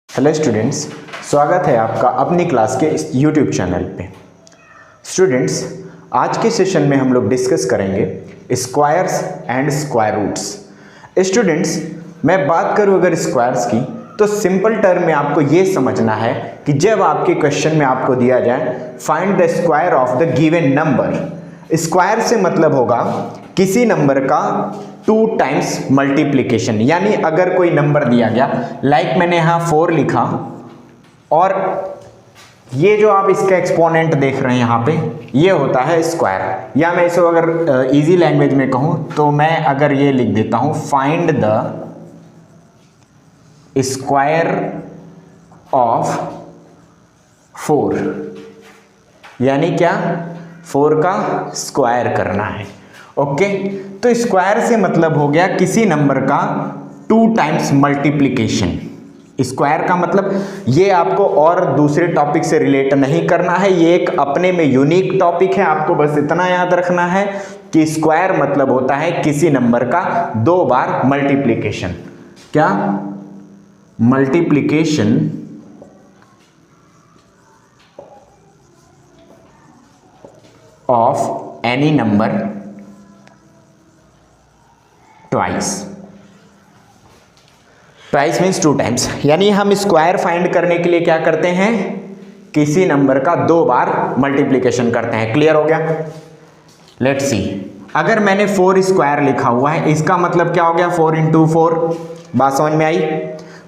Hello students, स्वागत है आपका अपनी क्लास के इस यूट्यूब चैनल पे। स्टूडेंट्स, आज के सेशन में हम लोग डिस्कस करेंगे squares and square roots. Students, मैं बात करूं अगर स्क्वायर्स की तो सिंपल टर्म में आपको ये समझना है कि जब आपके क्वेश्चन में आपको दिया जाए find the square of the given number, square से मतलब होगा किसी नंबर का 2 टाइम्स मल्टीप्लिकेशन। यानी अगर कोई नंबर दिया गया, लाइक मैंने यहाँ 4 लिखा और ये जो आप इसका एक्सपोनेंट देख रहे हैं यहाँ पे, ये होता है स्क्वायर। या मैं इसे अगर इजी लैंग्वेज में कहूँ तो मैं अगर ये लिख देता हूँ फाइंड द स्क्वायर ऑफ 4, यानी क्या, 4 का स्क्वायर करना है। ओके, तो स्क्वायर से मतलब हो गया किसी नंबर का 2 टाइम्स मल्टीप्लिकेशन। स्क्वायर का मतलब ये आपको और दूसरे टॉपिक से रिलेट नहीं करना है, ये एक अपने में यूनिक टॉपिक है। आपको बस इतना याद रखना है कि स्क्वायर मतलब होता है किसी नंबर का 2 बार मल्टीप्लिकेशन। क्या? Multiplication of any number twice means 2 times. यानी हम स्क्वायर फाइंड करने के लिए क्या करते हैं, किसी नंबर का 2 बार मल्टीप्लिकेशन करते हैं। क्लियर हो गया? लेट्स सी, अगर मैंने 4 स्क्वायर लिखा हुआ है, इसका मतलब क्या हो गया, 4 इंटू 4। बात समझ में आई?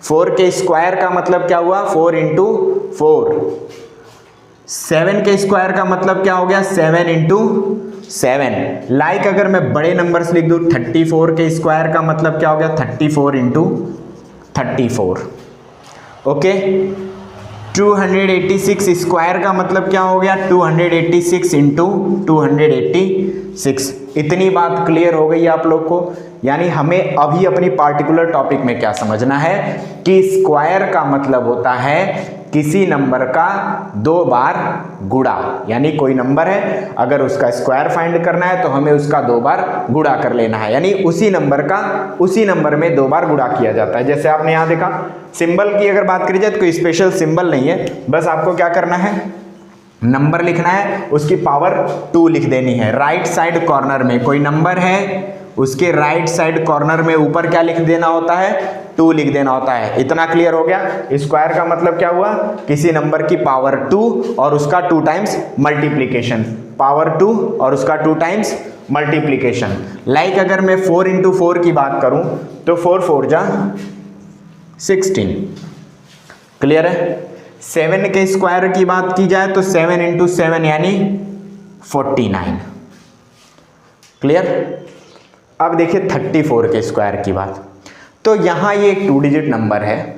4 के स्क्वायर का मतलब क्या हुआ, 4 इंटू 4। 7 के स्क्वायर का मतलब क्या हो गया, 7 इंटू 7। लाइक अगर मैं बड़े नंबर से लिख दूं, 34 के स्क्वायर का मतलब क्या हो गया, 34 इंटू 34। ओके, 286 स्क्वायर का मतलब क्या हो गया, 286 इंटू 286। इतनी बात क्लियर हो गई आप लोग को? यानी हमें अभी अपनी पार्टिकुलर टॉपिक में क्या समझना है कि स्क्वायर का मतलब होता है किसी नंबर का 2 बार गुणा। यानी कोई नंबर है, अगर उसका स्क्वायर फाइंड करना है तो हमें उसका 2 बार गुणा कर लेना है। यानी उसी नंबर में 2 बार गुणा किया जाता है। जैसे आपने यहाँ देखा, सिंबल की अगर बात करी जाए तो कोई स्पेशल सिंबल नहीं है, बस आपको क्या करना है, नंबर लिखना है, उसकी पावर 2 लिख देनी है। राइट साइड कॉर्नर में कोई नंबर है, उसके राइट साइड कॉर्नर में ऊपर क्या लिख देना होता है, 2 लिख देना होता है। इतना क्लियर हो गया? स्क्वायर का मतलब क्या हुआ, किसी नंबर की पावर 2 और उसका 2 टाइम्स मल्टीप्लिकेशन। पावर 2 और उसका 2 टाइम्स मल्टीप्लिकेशन। लाइक अगर मैं 4 इंटू 4 की बात करूं तो 4 4 जा 16। क्लियर है? 7 के स्क्वायर की बात की जाए तो 7 इंटू 7 यानी 49। क्लियर? अब देखिए 34 के स्क्वायर की बात, तो यहाँ ये एक 2 डिजिट नंबर है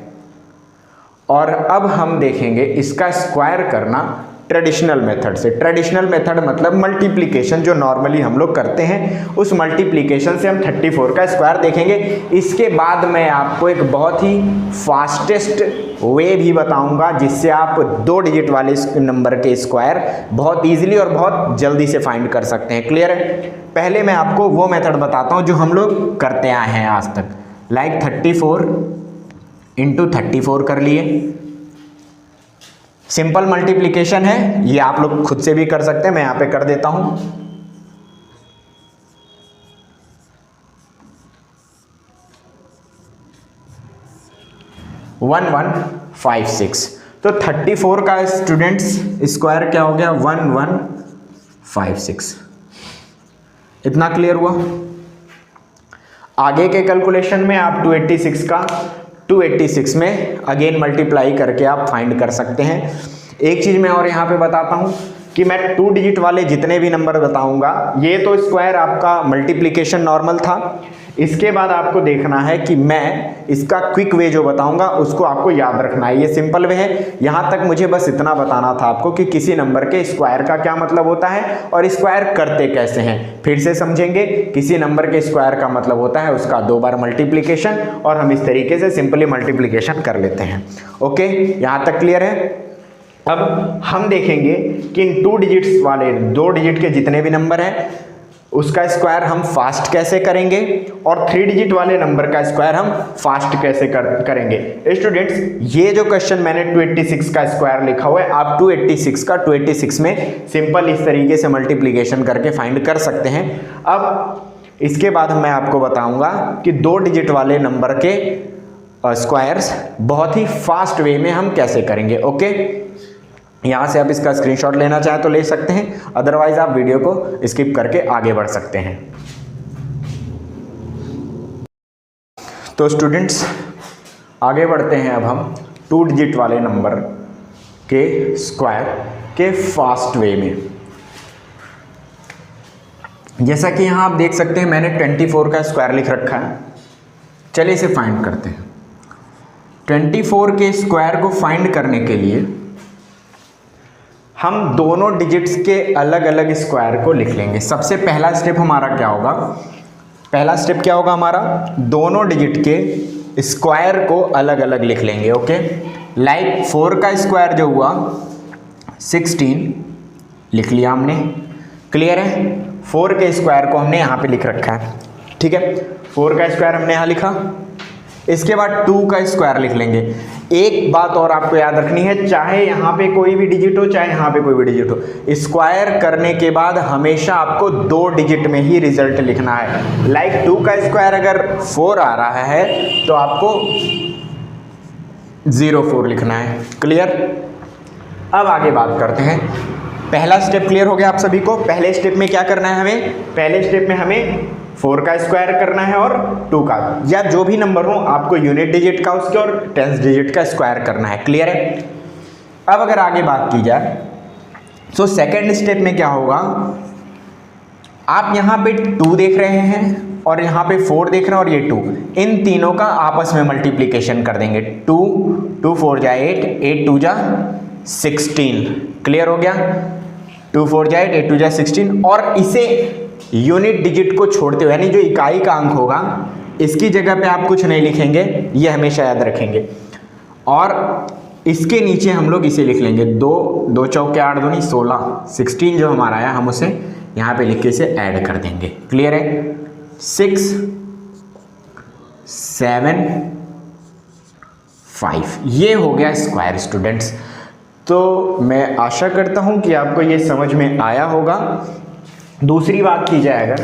और अब हम देखेंगे इसका स्क्वायर करना ट्रेडिशनल मेथड से। ट्रेडिशनल मेथड मतलब मल्टीप्लिकेशन जो नॉर्मली हम लोग करते हैं, उस मल्टीप्लिकेशन से हम 34 का स्क्वायर देखेंगे। इसके बाद मैं आपको एक बहुत ही फास्टेस्ट वे भी बताऊंगा जिससे आप 2 डिजिट वाले नंबर के स्क्वायर बहुत इजीली और बहुत जल्दी से फाइंड कर सकते हैं। क्लियर है? पहले मैं आपको वो मेथड बताता हूं जो हम लोग करते आए हैं आज तक। लाइक 34 इंटू 34 कर लिए, सिंपल मल्टीप्लिकेशन है, ये आप लोग खुद से भी कर सकते हैं, मैं यहां पे कर देता हूं। वन 1156। तो 34 का स्टूडेंट्स स्क्वायर क्या हो गया, 1156। इतना क्लियर हुआ? आगे के कैलकुलेशन में आप 286 में अगेन मल्टीप्लाई करके आप फाइंड कर सकते हैं। एक चीज मैं और यहाँ पे बताता हूँ कि मैं 2 डिजिट वाले जितने भी नंबर बताऊंगा, ये तो स्क्वायर आपका मल्टीप्लिकेशन नॉर्मल था। इसके बाद आपको देखना है कि मैं इसका क्विक वे जो बताऊंगा उसको आपको याद रखना है। ये सिंपल वे है। यहाँ तक मुझे बस इतना बताना था आपको कि किसी नंबर के स्क्वायर का क्या मतलब होता है और स्क्वायर करते कैसे हैं। फिर से समझेंगे, किसी नंबर के स्क्वायर का मतलब होता है उसका 2 बार मल्टीप्लिकेशन, और हम इस तरीके से सिंपली मल्टीप्लिकेशन कर लेते हैं। ओके, यहाँ तक क्लियर है? अब हम देखेंगे कि इन 2 डिजिट्स वाले 2 डिजिट के जितने भी नंबर हैं उसका स्क्वायर हम फास्ट कैसे करेंगे और 3 डिजिट वाले नंबर का स्क्वायर हम फास्ट कैसे करेंगे। स्टूडेंट्स, ये जो क्वेश्चन मैंने 286 का स्क्वायर लिखा हुआ है, आप 286 का 286 में सिंपल इस तरीके से मल्टीप्लिकेशन करके फाइंड कर सकते हैं। अब इसके बाद मैं आपको बताऊंगा कि 2 डिजिट वाले नंबर के स्क्वायर्स बहुत ही फास्ट वे में हम कैसे करेंगे। ओके, यहाँ से आप इसका स्क्रीनशॉट लेना चाहे तो ले सकते हैं, अदरवाइज आप वीडियो को स्किप करके आगे बढ़ सकते हैं। तो स्टूडेंट्स, आगे बढ़ते हैं अब हम 2 डिजिट वाले नंबर के स्क्वायर के फास्ट वे में। जैसा कि यहाँ आप देख सकते हैं मैंने 24 का स्क्वायर लिख रखा है। चलिए इसे फाइंड करते हैं। 24 के स्क्वायर को फाइंड करने के लिए हम दोनों डिजिट्स के अलग अलग स्क्वायर को लिख लेंगे। सबसे पहला स्टेप हमारा क्या होगा? पहला स्टेप क्या होगा हमारा? दोनों डिजिट के स्क्वायर को अलग अलग लिख लेंगे। ओके, लाइक 4 का स्क्वायर जो हुआ 16 लिख लिया हमने। क्लियर है? 4 के स्क्वायर को हमने यहाँ पे लिख रखा है। ठीक है, 4 का स्क्वायर हमने यहाँ लिखा। इसके बाद 2 का स्क्वायर लिख लेंगे। एक बात और आपको याद रखनी है, चाहे यहाँ पे कोई भी डिजिट हो चाहे यहाँ पे कोई भी डिजिट हो, स्क्वायर करने के बाद हमेशा आपको 2 डिजिट में ही रिजल्ट लिखना है। लाइक 2 का स्क्वायर अगर 4 आ रहा है तो आपको 04 लिखना है। क्लियर? अब आगे बात करते हैं। पहला स्टेप क्लियर हो गया आप सभी को? पहले स्टेप में क्या करना है हमें? पहले स्टेप में हमें 4 का स्क्वायर करना है और 2 का, या जो भी नंबर हो आपको यूनिट डिजिट का उसके और 10 डिजिट का स्क्वायर करना है। क्लियर है? अब अगर आगे बात की जाए तो सेकेंड स्टेप में क्या होगा? आप यहाँ पे 2 देख रहे हैं और यहाँ पे 4 देख रहे हैं और ये 2, इन तीनों का आपस में मल्टीप्लिकेशन कर देंगे। 2 4 जा 8, 8 2 जा 16। क्लियर हो गया? 2 4 जा 8, 8 2 जा 16। और इसे यूनिट डिजिट को छोड़ते हुए, यानी जो इकाई का अंक होगा इसकी जगह पे आप कुछ नहीं लिखेंगे, ये हमेशा याद रखेंगे। और इसके नीचे हम लोग इसे लिख लेंगे 2 चौके 8 दूनी 16, 16 जो हमारा आया हम उसे यहाँ पे लिख के इसे ऐड कर देंगे। क्लियर है? 6 7 5, ये हो गया स्क्वायर स्टूडेंट्स। तो मैं आशा करता हूँ कि आपको ये समझ में आया होगा। दूसरी बात की जाए अगर,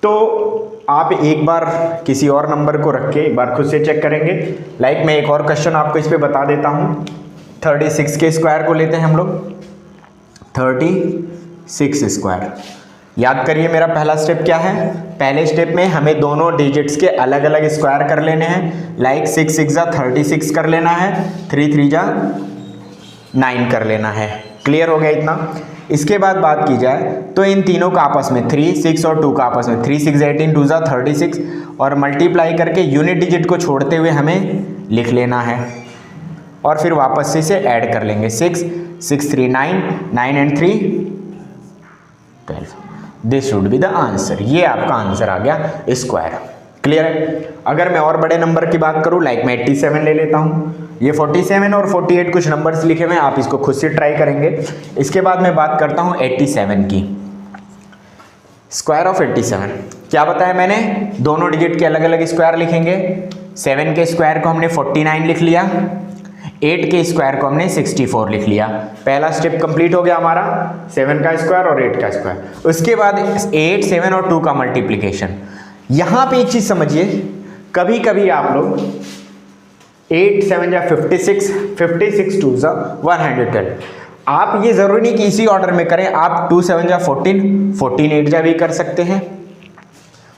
तो आप एक बार किसी और नंबर को रख के एक बार खुद से चेक करेंगे। लाइक मैं एक और क्वेश्चन आपको इस पे बता देता हूँ। 36 के स्क्वायर को लेते हैं हम लोग। 36 स्क्वायर, याद करिए मेरा पहला स्टेप क्या है? पहले स्टेप में हमें दोनों डिजिट्स के अलग अलग स्क्वायर कर लेने हैं। लाइक 6 6 जा 36 कर लेना है, 3 3 जा 9 कर लेना है। क्लियर हो गया इतना? इसके बाद बात की जाए तो इन तीनों का आपस में 3 6 और 2 का आपस में 3 6 18 2 जा 36 और मल्टीप्लाई करके यूनिट डिजिट को छोड़ते हुए हमें लिख लेना है और फिर वापस से इसे ऐड कर लेंगे। 6 6 3 9, 9 and 3 12। This should be the answer. ये आपका आंसर आ गया स्क्वायर। क्लियर है? अगर मैं और बड़े नंबर की बात करूं, लाइक मैं 87 ले लेता हूं। ये 47 और 48 कुछ नंबर्स लिखे हुए हैं, आप इसको खुद से ट्राई करेंगे। इसके बाद मैं बात करता हूं 87 की। स्क्वायर ऑफ 87 क्या बताया मैंने? दोनों डिजिट के अलग अलग स्क्वायर लिखेंगे। 7 के स्क्वायर को हमने 49 लिख लिया, 8 के स्क्वायर को हमने 64 लिख लिया। पहला स्टेप कंप्लीट हो गया हमारा, 7 का स्क्वायर और 8 का स्क्वायर। उसके बाद 8 7 और 2 का मल्टीप्लिकेशन। यहां पे एक चीज समझिए, कभी कभी आप लोग 8 7 जा 56, 56 2 जा 112। आप ये जरूरी नहीं कि इसी ऑर्डर में करें, आप 2 7 जा 14, 14 8 जा भी कर सकते हैं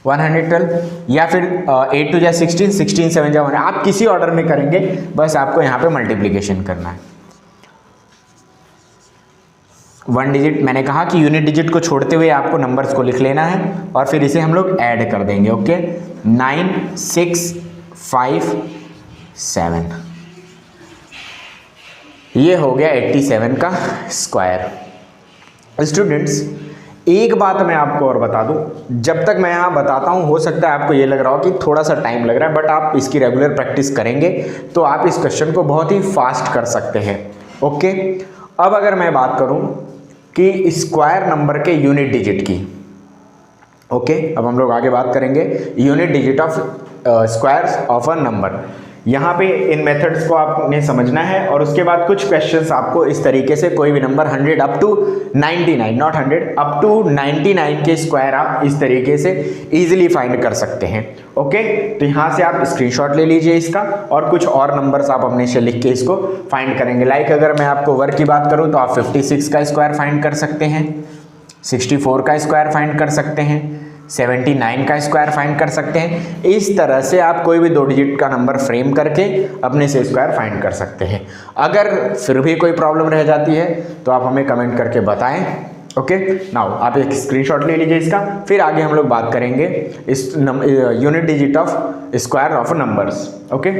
112, या फिर 8 2 जा 16, 16 7 जा 1। आप किसी ऑर्डर में करेंगे, बस आपको यहाँ पे मल्टीप्लिकेशन करना है। 1 डिजिट, मैंने कहा कि यूनिट डिजिट को छोड़ते हुए आपको नंबर्स को लिख लेना है और फिर इसे हम लोग ऐड कर देंगे। ओके, 9 6 5 7, ये हो गया 87 का स्क्वायर। स्टूडेंट्स, एक बात मैं आपको और बता दूं, जब तक मैं यहाँ बताता हूँ हो सकता है आपको ये लग रहा हो कि थोड़ा सा टाइम लग रहा है, बट आप इसकी रेगुलर प्रैक्टिस करेंगे तो आप इस क्वेश्चन को बहुत ही फास्ट कर सकते हैं। ओके, अब अगर मैं बात करूँ कि स्क्वायर नंबर के यूनिट डिजिट की, ओके, अब हम लोग आगे बात करेंगे unit digit of squares of a number. यहाँ पे इन मेथड्स को आपने समझना है और उसके बाद कुछ क्वेश्चंस आपको इस तरीके से, कोई भी number 100 up to 99, not 100, up to 99 के स्क्वायर आप इस तरीके से इजीली फाइंड कर सकते हैं। ओके, तो यहाँ से आप स्क्रीनशॉट ले लीजिए इसका, और कुछ और नंबर्स आप अपने से लिख के इसको फाइंड करेंगे। लाइक अगर मैं आपको वर्ग की बात करूँ तो आप 56 का स्क्वायर फाइंड कर सकते हैं, 64 का स्क्वायर फाइंड कर सकते हैं, 79 का स्क्वायर फाइंड कर सकते हैं। इस तरह से आप कोई भी 2 डिजिट का नंबर फ्रेम करके अपने से स्क्वायर फाइंड कर सकते हैं। अगर फिर भी कोई प्रॉब्लम रह जाती है तो आप हमें कमेंट करके बताएं। ओके, नाउ आप एक स्क्रीनशॉट ले लीजिए इसका, फिर आगे हम लोग बात करेंगे इस unit digit of square of numbers. Okay.